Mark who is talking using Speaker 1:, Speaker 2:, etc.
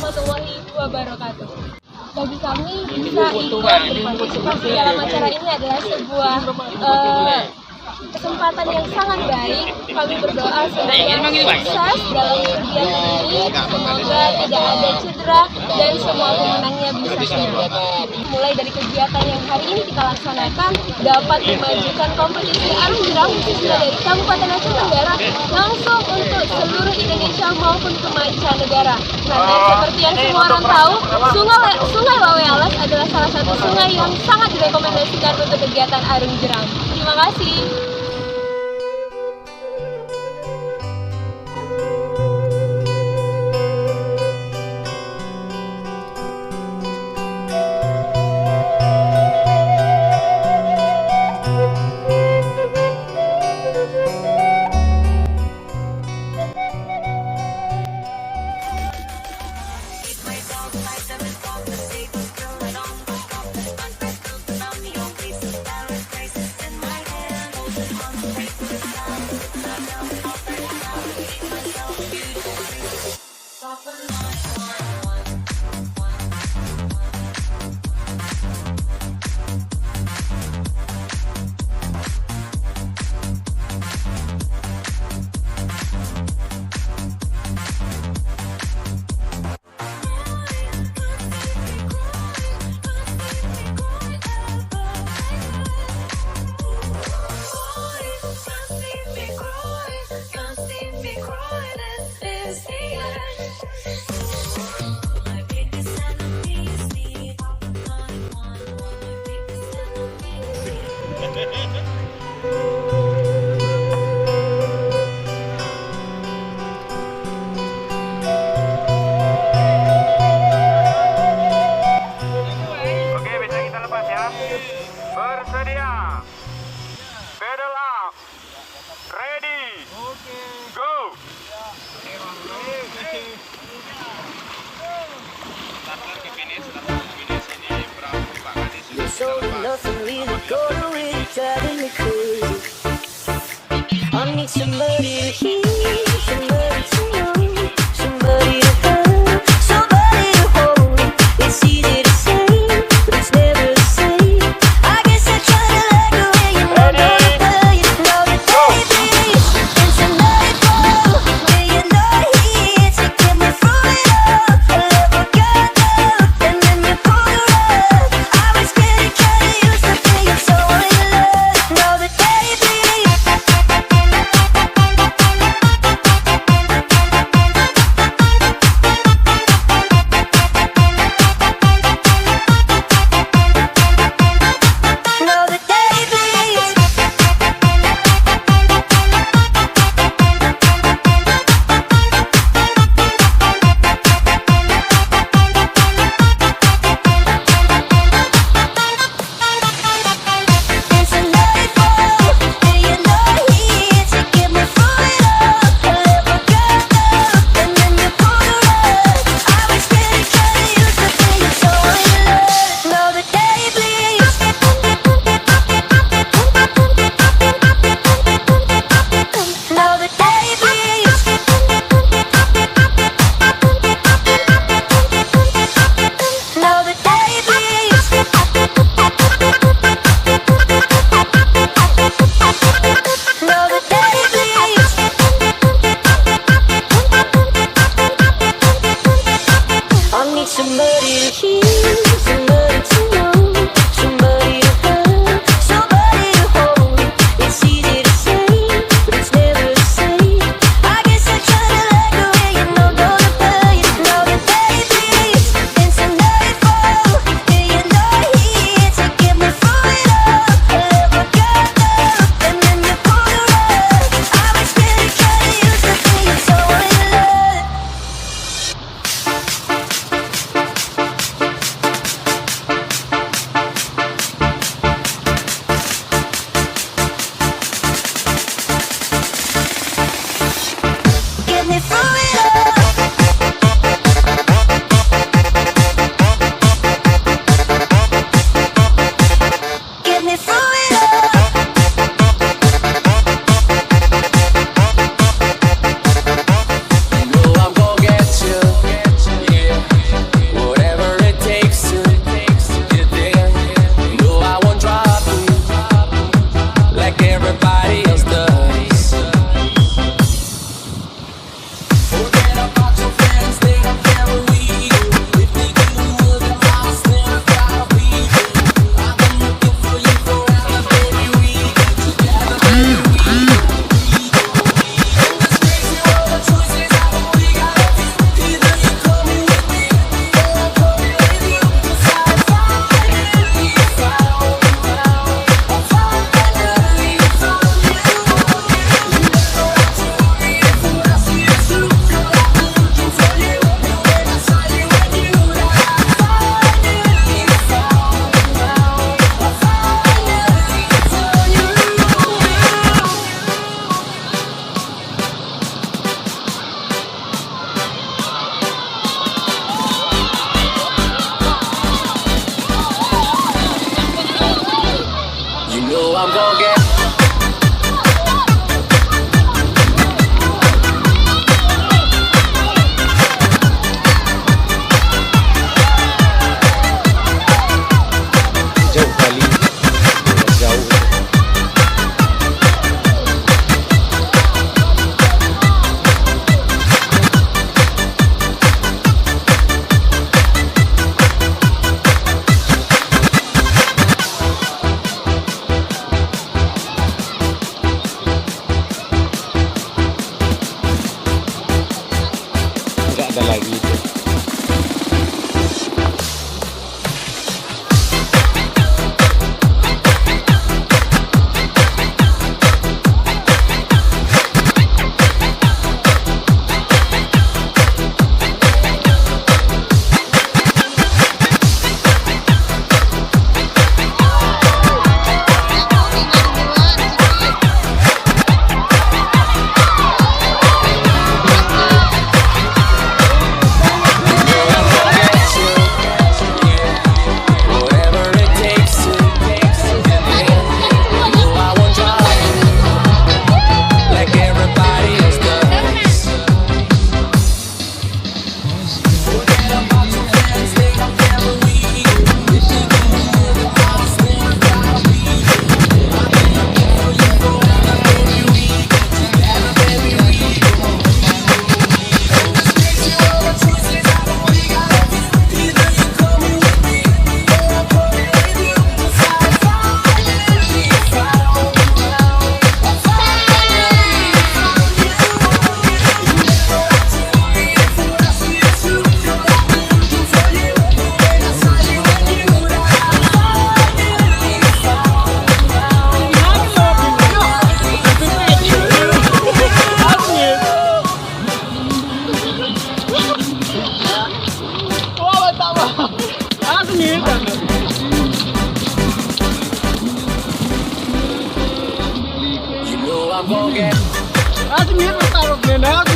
Speaker 1: warahmatullahi wabarakatuh. Bagi kami bisa ikut berpartisipasi dalam acara ini adalah sebuah kesempatan yang sangat baik. Kami berdoa semoga sukses dalam kegiatan ini, semoga tidak ada cedera dan semua pemenangnya bisa selamat. Mulai dari kegiatan yang hari ini kita laksanakan dapat memajukan kompetisi Arung Jeram khususnya dari Kabupaten Aceh Tenggara langsung untuk seluruh Indonesia maupun ke mancanegara. Karena seperti yang semua orang tahu, Sungai Lawe Alas adalah salah satu sungai yang sangat direkomendasikan untuk kegiatan Arung Jeram. Terima kasih.
Speaker 2: Bersedia. Pedal up. Ready. Go. Starter ke finish ini berapa kali sudah lepas.
Speaker 3: I need somebody to hear, somebody to know, somebody to hug, somebody to hold. It's easy to say, but it's never the same. I guess I try to like the way you know the play, you know the baby. It's a nightfall, where you're not here to get me through it all. I never got up, and then you pulled the rug. I was getting kinda used to being so in love. Know the baby. Somebody to hear, somebody to know, somebody to hug, somebody to hold. It's easy to say, but it's never the same. I guess I try to like the way you know the play, you know the baby. It's a nightfall, and you're not here to get me through it all. I never got up, and then you pulled the rug. I was getting kinda used to being so in love. I'm gonna get.
Speaker 4: Jauh kali, jauh. Nggak ada lagi itu.
Speaker 3: Whatever it takes to. You know I won't drop like everybody else does. Forget about your friends, they don't ever leave. Wish you could live the house where you gotta be. I've been looking for you forever, every week, every week. This makes you all the choices I don't really gotta do. Either you coming with me or I'm coming with you. Decide finally if I don't go around. I'll finally find you. You never have to worry if the rest of you too. You're not looking for you. When I saw you and you that I'll finally find around. You know I'm gonna get.